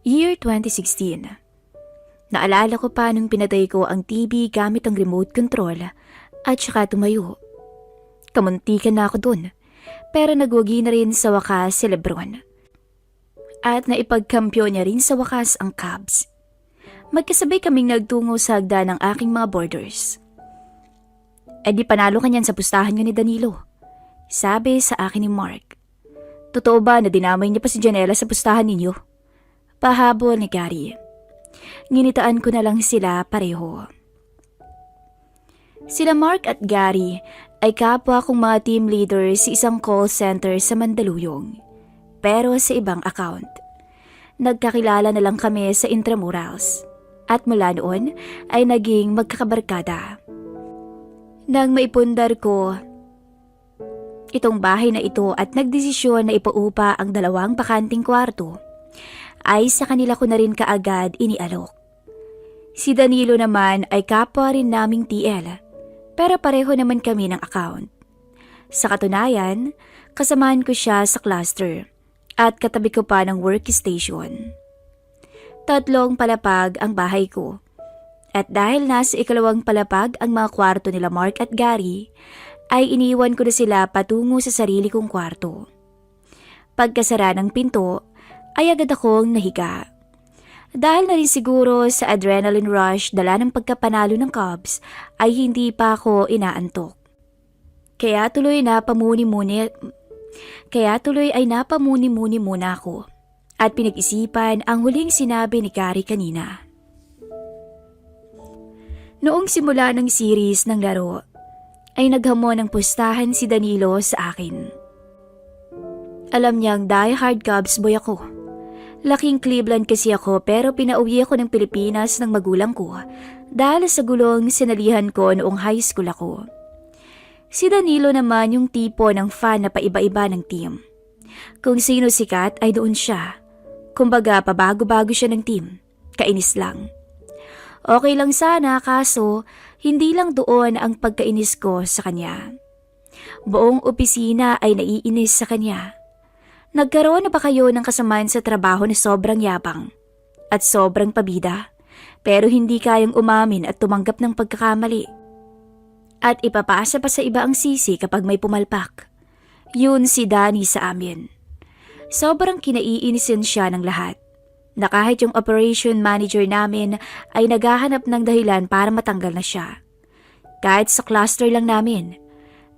Year 2016. Naalala ko pa nung pinatay ko ang TV gamit ang remote control at saka tumayo. Kamuntikan na ako dun, pero nagwagi na rin sa wakas si Lebron. At naipagkampiyon niya rin sa wakas ang Cavs. Magkasabay kaming nagtungo sa hagda ng aking mga borders. E di panalo ka niyan sa pustahan nga ni Danilo, sabi sa akin ni Mark. Totoo ba na dinamay niya pa si Janela sa pustahan ninyo? Pahabol ni Gary. Nginitaan ko na lang sila pareho. Sila Mark at Gary ay kapwa kong mga team leaders sa isang call center sa Mandaluyong, pero sa ibang account. Nagkakilala na lang kami sa intramurals at mula noon ay naging magkakabarkada. Nang maipundar ko itong bahay na ito at nagdesisyon na ipaupa ang 2 bakanting kwarto, ay sa kanila ko na rin kaagad inialok. Si Danilo naman ay kapwa rin naming TL, pero pareho naman kami ng account. Sa katunayan, kasamahan ko siya sa cluster at katabi ko pa ng workstation. 3 palapag ang bahay ko. At dahil nasa 2 palapag ang mga kwarto nila Mark at Gary, ay iniwan ko na sila patungo sa sarili kong kwarto. Pagkasara ng pinto, ay agad akong nahiga. Dahil na rin siguro sa adrenaline rush dala ng pagkapanalo ng Cubs, ay hindi pa ako inaantok. Kaya tuloy ay napamuni-muni muna ako at pinag-isipan ang huling sinabi ni Gary kanina. Noong simula ng series ng laro, ay naghamon ng pustahan si Danilo sa akin. Alam niyang die-hard Cubs boy ako. Laking Cleveland kasi ako pero pinauwi ako ng Pilipinas ng magulang ko dahil sa gulong sinalihan ko noong high school ako. Si Danilo naman yung tipo ng fan na paiba-iba ng team. Kung sino sikat ay doon siya. Kumbaga pabago-bago siya ng team. Kainis lang. Okay lang sana kaso hindi lang doon ang pagkainis ko sa kanya. Buong opisina ay naiinis sa kanya. Nagkaroon na ba kayo ng kasamaan sa trabaho na sobrang yabang at sobrang pabida pero hindi kayang umamin at tumanggap ng pagkakamali? At ipapasa pa sa iba ang sisi kapag may pumalpak. Yun si Danny sa amin. Sobrang kinaiinisin siya ng lahat na kahit yung operation manager namin ay naghahanap ng dahilan para matanggal na siya. Kahit sa cluster lang namin.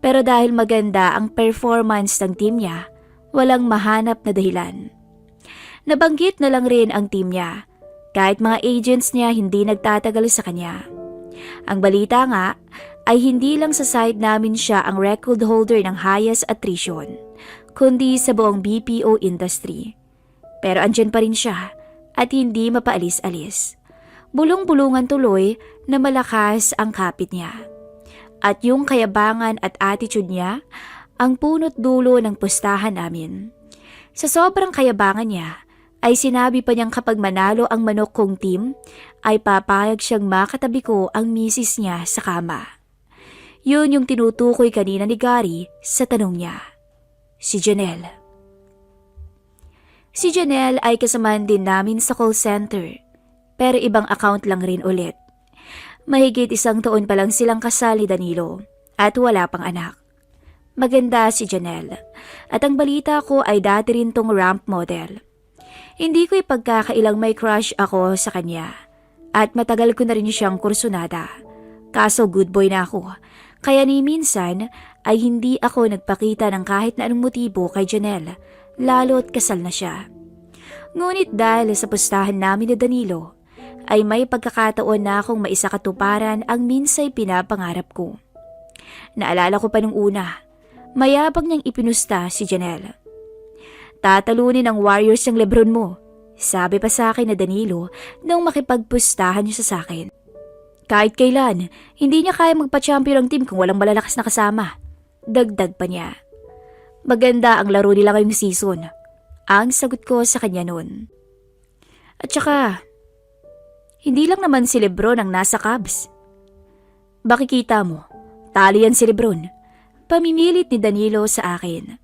Pero dahil maganda ang performance ng team niya, walang mahanap na dahilan. Nabanggit na lang rin ang team niya, kahit mga agents niya hindi nagtatagal sa kanya. Ang balita nga ay hindi lang sa side namin siya ang record holder ng highest attrition, kundi sa buong BPO industry. Pero andyan pa rin siya at hindi mapaalis-alis. Bulong-bulungan tuloy na malakas ang kapit niya. At yung kayabangan at attitude niya ang punot dulo ng pustahan namin. Sa sobrang kayabangan niya, ay sinabi pa niyang kapag manalo ang manok kong team, ay papayag siyang makatabi ko ang misis niya sa kama. Yun yung tinutukoy kanina ni Gary sa tanong niya. Si Janelle. Si Janelle ay kasamahan din namin sa call center, pero ibang account lang rin ulit. Mahigit 1 taon pa lang silang kasal ni Danilo at wala pang anak. Maganda si Janelle at ang balita ko ay dati rin tong ramp model. Hindi ko ipagkakailang may crush ako sa kanya at matagal ko na rin siyang kursunada. Kaso good boy na ako, kaya ni minsan ay hindi ako nagpakita ng kahit na anong motibo kay Janelle, lalo't kasal na siya. Ngunit dahil sa pustahan namin ni Danilo, ay may pagkakataon na akong maisakatuparan ang minsay pinapangarap ko. Naalala ko pa nung una, mayabang niyang ipinusta si Janelle. Tatalunin ang Warriors ng Lebron mo, sabi pa sa akin na Danilo nang makipagpustahan niya sa akin. Kahit kailan, hindi niya kaya magpa-champion ang team kung walang malalakas na kasama. Dagdag pa niya. Maganda ang laro nila ngayong season. Ang sagot ko sa kanya noon. At saka, hindi lang naman si Lebron ang nasa Cavs. Bakikita mo, talo yan si Lebron. Pamimilit ni Danilo sa akin.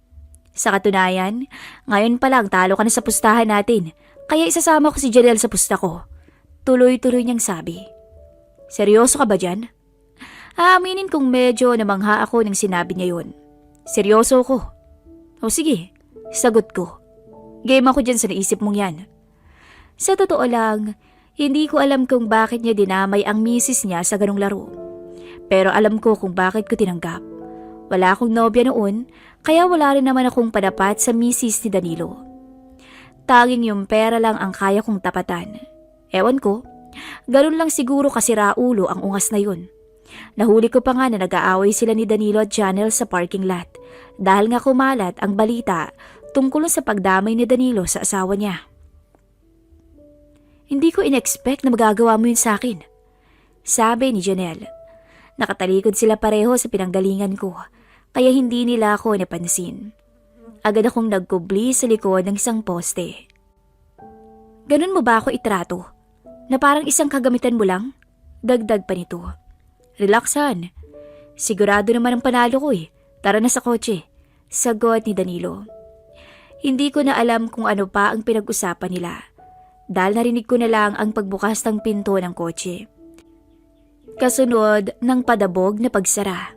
Sa katunayan, ngayon pa lang talo ka na sa pustahan natin, Kaya isasama ko si Janelle sa pusta ko. Tuloy-tuloy niyang sabi. Seryoso ka ba dyan? Aaminin kong medyo namangha ako nang sinabi niya yun. Seryoso ko. O sige, sagot ko. Game ako dyan sa naisip mong yan. Sa totoo lang, hindi ko alam kung bakit niya dinamay ang misis niya sa ganong laro. Pero alam ko kung bakit ko tinanggap. Wala akong nobya noon, kaya wala rin naman akong padapat sa misis ni Danilo. Tanging yung pera lang ang kaya kong tapatan. Ewan ko, ganun lang siguro kasi raulo ang ungas na yun. Nahuli ko pa nga na nag-aaway sila ni Danilo at Janelle sa parking lot dahil nga kumalat ang balita tungkol sa pagdamay ni Danilo sa asawa niya. Hindi ko in-expect na magagawa mo yun sa akin, sabi ni Janelle. Nakatalikod sila pareho sa pinanggalingan ko, kaya hindi nila ako napansin. Agad akong nagkubli sa likod ng isang poste. Ganun mo ba ako itrato? Na parang isang kagamitan mo lang? Dagdag pa nito. Relaxan. Sigurado naman ang panalo ko eh. Tara na sa kotse. Sagot ni Danilo. Hindi ko na alam kung ano pa ang pinag-usapan nila. Dahil narinig ko na lang ang pagbukas ng pinto ng kotse. Kasunod ng padabog na pagsara.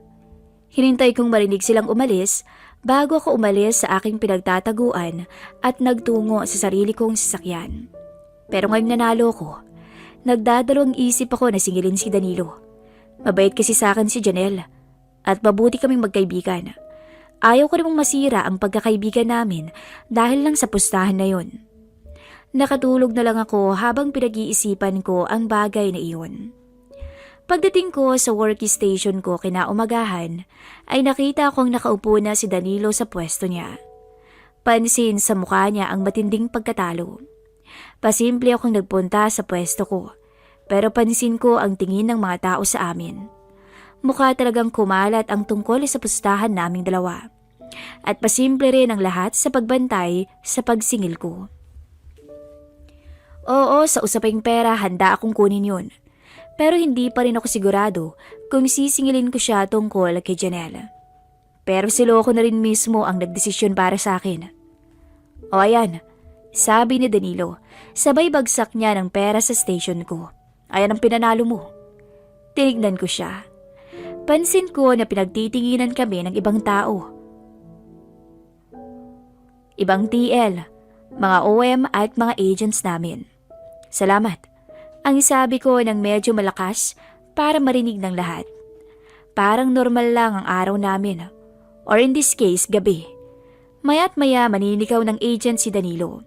Hinintay kong marinig silang umalis bago ako umalis sa aking pinagtataguan at nagtungo sa sarili kong sasakyan. Pero ngayong nanalo ko, nagdadalawang isip ako na singilin si Danilo. Mabait kasi sa akin si Janelle at mabuti kaming magkaibigan. Ayaw ko namang masira ang pagkakaibigan namin dahil lang sa pustahan na yun. Nakatulog na lang ako habang pinag-iisipan ko ang bagay na iyon. Pagdating ko sa workstation ko kinaumagahan, ay nakita kong nakaupo na si Danilo sa pwesto niya. Pansin sa mukha niya ang matinding pagkatalo. Pasimple akong nagpunta sa pwesto ko, pero pansin ko ang tingin ng mga tao sa amin. Mukha talagang kumalat ang tungkol sa pustahan naming dalawa. At pasimple rin ang lahat sa pagbantay sa pagsingil ko. Oo, sa usaping pera handa akong kunin yun. Pero hindi pa rin ako sigurado kung sisingilin ko siya tungkol kay Janelle. Pero si Loco na rin mismo ang nagdesisyon para sa akin. O ayan, sabi ni Danilo, sabay bagsak niya ng pera sa station ko. Ayan ang pinanalo mo. Tinignan ko siya. Pansin ko na pinagtitinginan kami ng ibang tao. Ibang TL, mga OM at mga agents namin. Salamat. Ang sabi ko ng medyo malakas para marinig ng lahat. Parang normal lang ang araw namin. Or in this case, gabi. Maya't maya maninikaw ng agent si Danilo.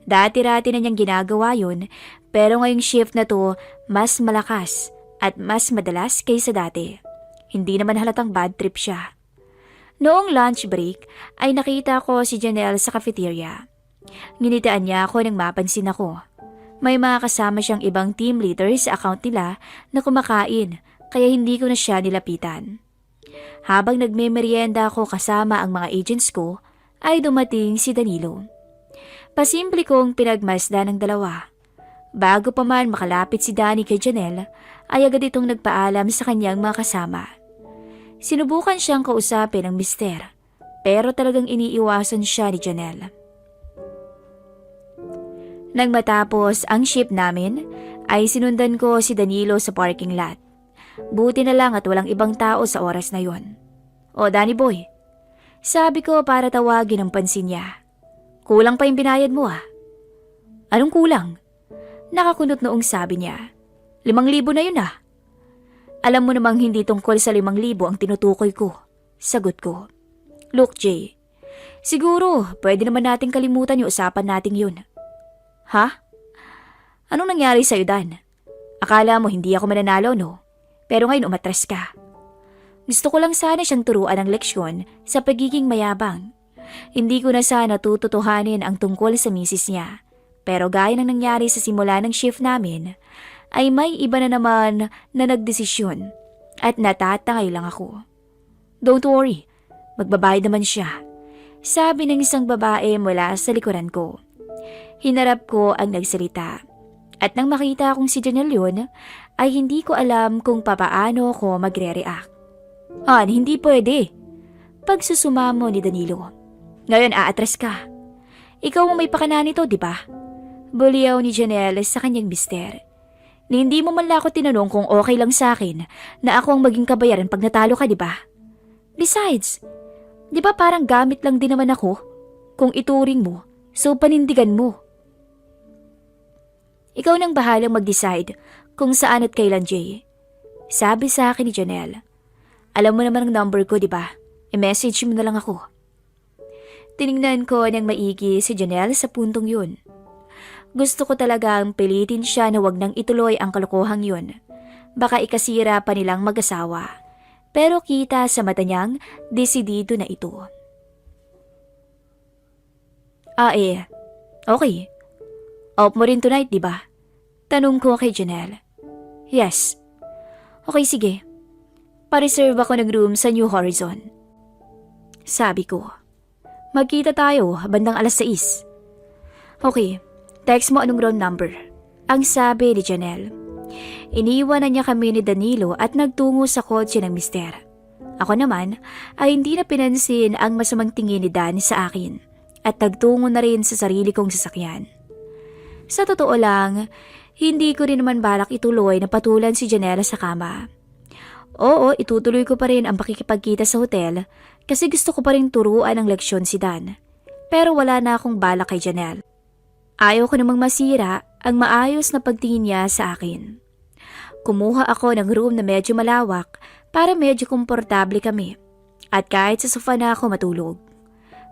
Dati-rati na niyang ginagawa yun, pero ngayong shift na to, mas malakas at mas madalas kaysa dati. Hindi naman halatang bad trip siya. Noong lunch break, ay nakita ko si Janelle sa cafeteria. Nginitian niya ako nang mapansin ako. May mga kasama siyang ibang team leader sa account nila na kumakain, kaya hindi ko na siya nilapitan. Habang nagmemeryenda ako kasama ang mga agents ko, ay dumating si Danilo. Pasimple kong pinagmasda ng dalawa. Bago pa man makalapit si Danny kay Janelle, ay agad itong nagpaalam sa kanyang mga kasama. Sinubukan siyang kausapin ng mister, pero talagang iniiwasan siya ni Janelle. Nang matapos ang shift namin, ay sinundan ko si Danilo sa parking lot. Buti na lang at walang ibang tao sa oras na yon. O Danny boy, sabi ko para tawagin ang pansin niya. Kulang pa yung binayad mo ah. Anong kulang? Nakakunot noong sabi niya. 5,000 na yun ah. Alam mo namang hindi tungkol sa 5,000 ang tinutukoy ko. Sagot ko. Look Jay, siguro pwede naman nating kalimutan yung usapan nating yun. Ha? Anong nangyari sa'yo, Dan? Akala mo hindi ako mananalo, no? Pero ngayon umatras ka. Gusto ko lang sana siyang turuan ng leksyon sa pagiging mayabang. Hindi ko na sana tututuhanin ang tungkol sa misis niya. Pero gaya ng nangyari sa simula ng shift namin, ay may iba na naman na nagdesisyon at natatangay lang ako. Don't worry, magbabayad naman siya. Sabi ng isang babae mula sa likuran ko. Hinarap ko ang nagsalita. At nang makita kong si Janelle yun, ay hindi ko alam kung papaano ako magre-react. Han, hindi pwede. Pagsusumamo ni Danilo. Ngayon aatras ka. Ikaw ang may pakana nito, di ba? Buliyaw ni Janelle sa kanyang mister. Ni hindi mo man lang ako tinanong kung okay lang sa akin na ako ang maging kabayaran pag natalo ka, di ba? Besides, di ba parang gamit lang din naman ako? Kung ituring mo, so panindigan mo. Ikaw nang bahalang mag-decide kung saan at kailan, Jay. Sabi sa akin ni Janelle. Alam mo naman ang number ko, di ba? I-message mo na lang ako. Tiningnan ko ng maigi si Janelle sa puntong yun. Gusto ko talagang pilitin siya na wag nang ituloy ang kalokohang yun. Baka ikasira pa nilang mag-asawa. Pero kita sa mata niyang desidido na ito. Okay. Off mo rin tonight, di ba? Tanong ko kay Janelle. Yes. Okay, sige. Pa-reserve ako ng room sa New Horizon. Sabi ko. Magkita tayo bandang 6:00. Okay. Text mo anong room number. Ang sabi ni Janelle. Iniwan na niya kami ni Danilo at nagtungo sa kotse ng mister. Ako naman ay hindi na pinansin ang masamang tingin ni Dan sa akin at nagtungo na rin sa sarili kong sasakyan. Sa totoo lang, hindi ko rin naman balak ituloy na patulan si Janelle sa kama. Oo, itutuloy ko pa rin ang pakikipagkita sa hotel kasi gusto ko pa rin turuan ng leksyon si Dan. Pero wala na akong balak kay Janelle. Ayaw ko namang masira ang maayos na pagtingin niya sa akin. Kumuha ako ng room na medyo malawak para medyo komportable kami at kahit sa sofa na ako matulog.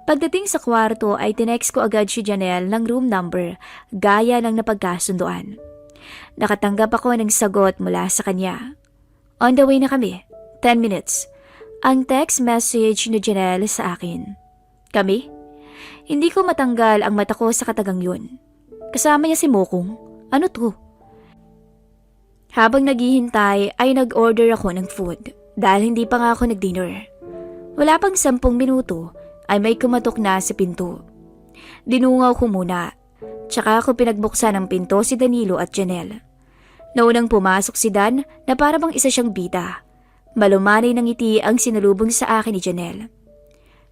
Pagdating sa kwarto ay tinext ko agad si Janelle ng room number gaya ng napagkasunduan. Nakatanggap ako ng sagot mula sa kanya. On the way na kami, 10 minutes. Ang text message ni Janelle sa akin. Kami? Hindi ko matanggal ang mata ko sa katagang yun. Kasama niya si Mokong. Ano to? Habang naghihintay ay nag-order ako ng food dahil hindi pa nga ako nag-dinner. Wala pang 10 minuto ay may kumatok na sa pinto. Dinungaw ko muna. Tsaka ako pinagbuksan ng pinto si Danilo at Janelle. Naunang pumasok si Dan na para bang isa siyang bida. Malumanay ng ngiti ang sinalubong sa akin ni Janelle.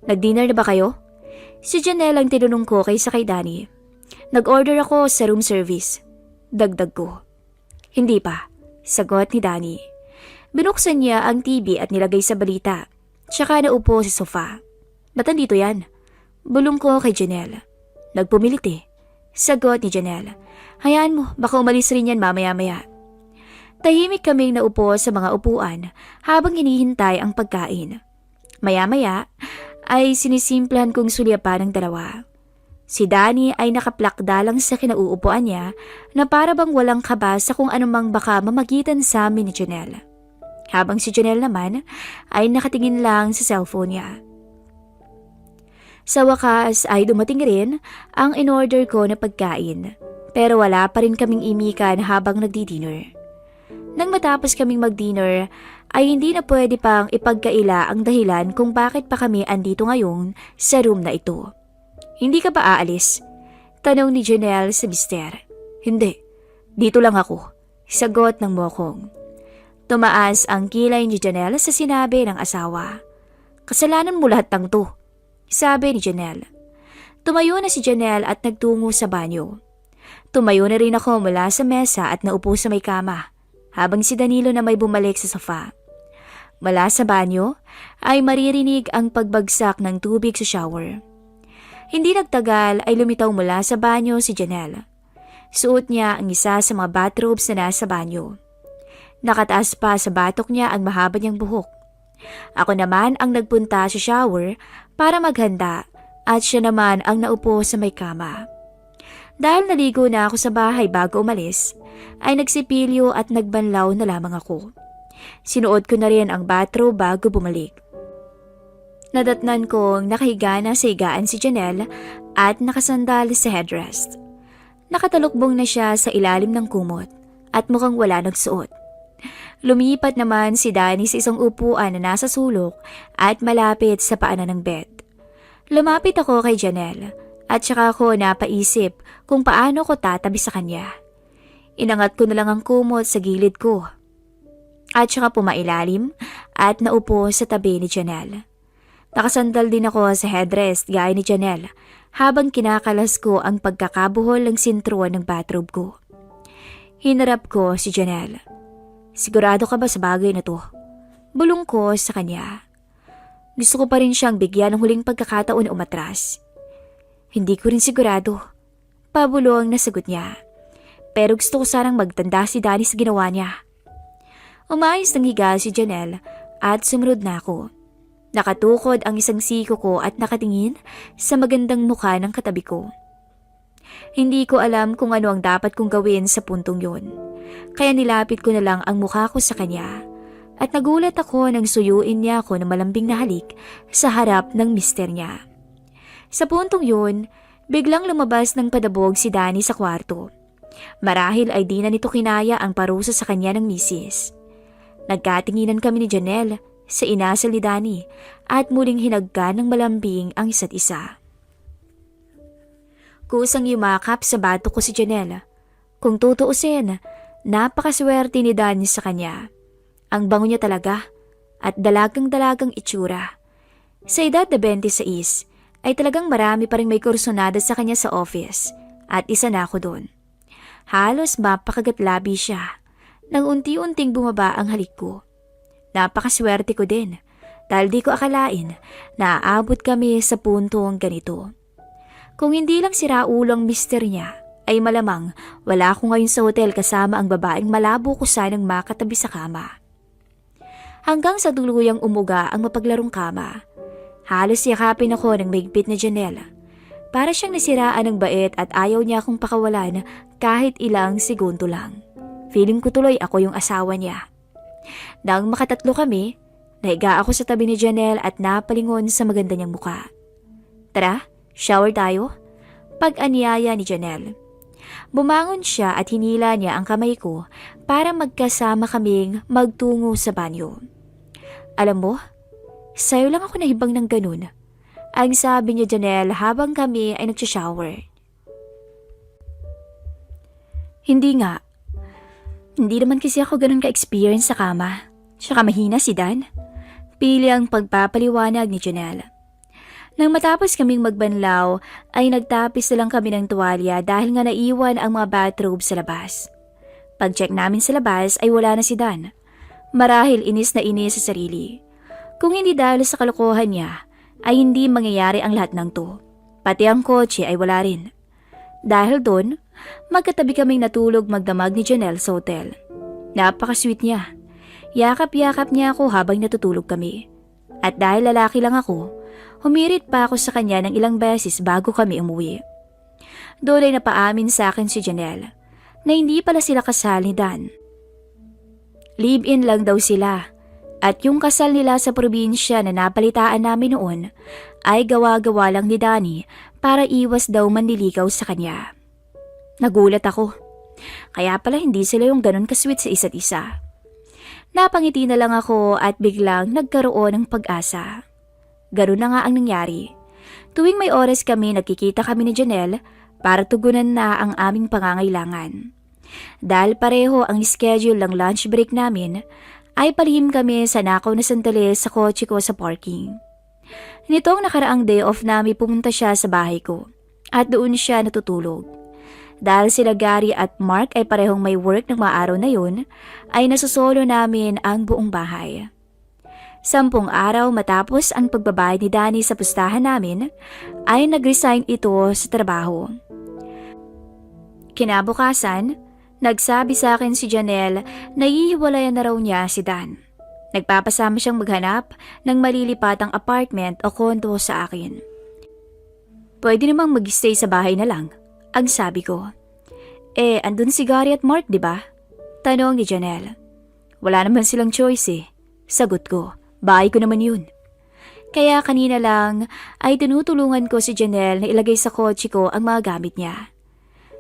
Nag-dinner na ba kayo? Si Janelle ang tinanong ko kaysa kay Danny. Nag-order ako sa room service. Dagdag ko. Hindi pa. Sagot ni Danny. Binuksan niya ang TV at nilagay sa balita. Tsaka naupo sa sofa. Ba't andito yan? Bulong ko kay Janelle. Nagpumilit eh. Sagot ni Janelle. Hayaan mo, baka umalis rin yan mamaya-maya. Tahimik kaming naupo sa mga upuan habang hinihintay ang pagkain. Maya-maya ay sinisimplahan kong sulyapan ng dalawa. Si Danny ay nakaplakda lang sa kinauupuan niya na para bang walang kaba sa kung anumang baka mamagitan sa amin ni Janelle. Habang si Janelle naman ay nakatingin lang sa cellphone niya. Sa wakas ay dumating rin ang in-order ko na pagkain pero wala pa rin kaming imikan habang nagdi-dinner. Nang matapos kaming mag-dinner ay hindi na pwede pang ipagkaila ang dahilan kung bakit pa kami andito ngayon sa room na ito. Hindi ka ba aalis? Tanong ni Janelle sa mister. Hindi, dito lang ako. Sagot ng Mokong. Tumaas ang kilay ni Janelle sa sinabi ng asawa. Kasalanan mo lahat ng to, sabi ni Janelle. Tumayo na si Janelle at nagtungo sa banyo. Tumayo na rin ako mula sa mesa at naupo sa may kama habang si Danilo na may bumalik sa sofa. Mula sa banyo ay maririnig ang pagbagsak ng tubig sa shower. Hindi nagtagal ay lumitaw mula sa banyo si Janelle. Suot niya ang isa sa mga bathrobes na nasa banyo. Nakataas pa sa batok niya ang mahaba niyang buhok. Ako naman ang nagpunta sa shower para maghanda at siya naman ang naupo sa may kama. Dahil naligo na ako sa bahay bago umalis, ay nagsipilyo at nagbanlaw na lamang ako. Sinuot ko na rin ang bathrobe bago bumalik. Nadatnan kong nakahiga na sa higaan si Janelle at nakasandal sa headrest. Nakatalukbong na siya sa ilalim ng kumot at mukhang wala nagsuot. Lumipat naman si Danny sa isang upuan na nasa sulok at malapit sa paanan ng bed. Lumapit ako kay Janelle at saka ako napaisip kung paano ko tatabi sa kanya. Inangat ko na lang ang kumot sa gilid ko at saka pumailalim at naupo sa tabi ni Janelle. Nakasandal din ako sa headrest gaya ni Janelle habang kinakalas ko ang pagkakabuhol ng sintruan ng bathrobe ko. Hinarap ko si Janelle. Sigurado ka ba sa bagay na to? Bulong ko sa kanya. Gusto ko pa rin siyang bigyan ng huling pagkakataon na umatras. Hindi ko rin sigurado. Pabulong na sagot niya. Pero gusto ko sanang magtanda si Danny sa ginawa niya. Umayos ng higa si Janelle at sumunod na ako. Nakatukod ang isang siko ko at nakatingin sa magandang mukha ng katabi ko. Hindi ko alam kung ano ang dapat kong gawin sa puntong yun. Kaya nilapit ko na lang ang mukha ko sa kanya at nagulat ako nang suyuin niya ako ng malambing na halik sa harap ng mister niya. Sa puntong yun, biglang lumabas ng padabog si Danny sa kwarto. Marahil ay di na nito kinaya ang parusa sa kanya ng misis. Nagkatinginan kami ni Janelle sa inasal ni Danny at muling hinagkan ng malambing ang isa't isa. Kusang yumakap sa bato ko si Janelle. Kung tutuusin, napakaswerte ni Danny sa kanya. Ang bango niya talaga at dalagang-dalagang itsura. Sa edad na 26 ay talagang marami pa rin may kursonada sa kanya sa office at isa na ako doon. Halos mapakagatlabi siya nang unti-unting bumaba ang halik ko. Napakaswerte ko din dahil di ko akalain na aabot kami sa puntong ganito. Kung hindi lang siraulang mister niya, ay malamang wala ako ngayon sa hotel kasama ang babaeng malabo ko sanang makatabi sa kama. Hanggang sa tuluyang umuga ang mapaglarong kama, halos yakapin ako ng mahigpit na Janelle. Para siyang nasiraan ng bait at ayaw niya akong pakawalan kahit ilang segundo lang. Feeling ko tuloy ako yung asawa niya. Nang makatatlo kami, nahiga ako sa tabi ni Janelle at napalingon sa maganda niyang mukha. Tara, shower tayo? Pag-anyaya ni Janelle. Bumangon siya at hinila niya ang kamay ko para magkasama kaming magtungo sa banyo. Alam mo, sa'yo lang ako nahibang ng ganun. Ang sabi niya Janelle habang kami ay nagsha-shower. Hindi nga. Hindi naman kasi ako ganun ka-experience sa kama. Tsaka mahina si Dan. Pili ang pagpapaliwanag ni Janelle. Nang matapos kaming magbanlaw, ay nagtapis na lang kami ng tuwalya dahil nga naiwan ang mga bathrobe sa labas. Pag-check namin sa labas ay wala na si Dan. Marahil inis na inis sa sarili. Kung hindi dahil sa kalokohan niya, ay hindi mangyayari ang lahat ng to. Pati ang kotse ay wala rin. Dahil doon, magkatabi kaming natulog magdamag ni Janelle sa hotel. Napaka-sweet niya. Yakap-yakap niya ako habang natutulog kami. At dahil lalaki lang ako, humirit pa ako sa kanya ng ilang beses bago kami umuwi. Doon ay napaamin sa akin si Janelle na hindi pala sila kasal ni Dan. Live-in lang daw sila. At yung kasal nila sa probinsya na napalitaan namin noon ay gawa-gawa lang ni Danny para iwas daw manliligaw sa kanya. Nagulat ako. Kaya pala hindi sila yung ganun kasweet sa isa't isa. Napangiti na lang ako at biglang nagkaroon ng pag-asa. Ganun na nga ang nangyari. Tuwing may oras kami nagkikita kami ni Janelle para tugunan na ang aming pangangailangan. Dahil pareho ang schedule ng lunch break namin, ay palihim kami sa nakaw na sandali sa kotse ko sa parking. Nitong nakaraang day off namin pumunta siya sa bahay ko at doon siya natutulog. Dahil sila Gary at Mark ay parehong may work ng mga araw na yun, ay nasusolo namin ang buong bahay. 10 araw matapos ang pagbabayad ni Danny sa pustahan namin, ay nag-resign ito sa trabaho. Kinabukasan, nagsabi sa akin si Janelle na ihiwalayan na raw niya si Dan. Nagpapasama siyang maghanap ng malilipatang apartment o kondo sa akin. Pwede namang mag-stay sa bahay na lang, ang sabi ko. Andun si Gary at Mark, di ba? Tanong ni Janelle. Wala naman silang choice eh. Sagot ko, bahay ko naman yun. Kaya kanina lang ay tinutulungan ko si Janelle na ilagay sa kotse ko ang mga gamit niya.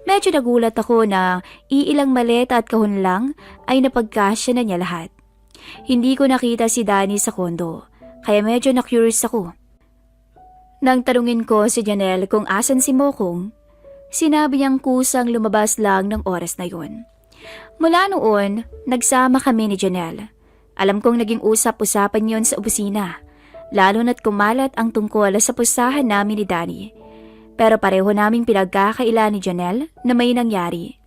Medyo nagulat ako na iilang maleta at kahon lang ay napagkasya na niya lahat. Hindi ko nakita si Danny sa kondo, kaya medyo na-curious ako. Nang tanungin ko si Janelle kung asan si Mokong, sinabi niyang kusang lumabas lang ng oras na yun. Mula noon, nagsama kami ni Janelle. Alam kong naging usap-usapan yon sa opisina, lalo na't kumalat ang tungkol sa pustahan namin ni Danny. Pero pareho naming pinagkakaila ni Janelle na may nangyari.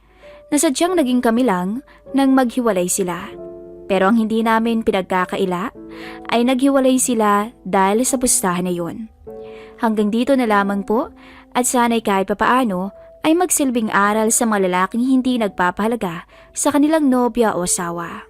Nasadyang naging kami lang nang maghiwalay sila. Pero ang hindi namin pinagkakaila ay naghiwalay sila dahil sa pustahan na yun. Hanggang dito na lamang po at sana'y kahit papaano ay magsilbing aral sa mga lalaking hindi nagpapahalaga sa kanilang nobya o asawa.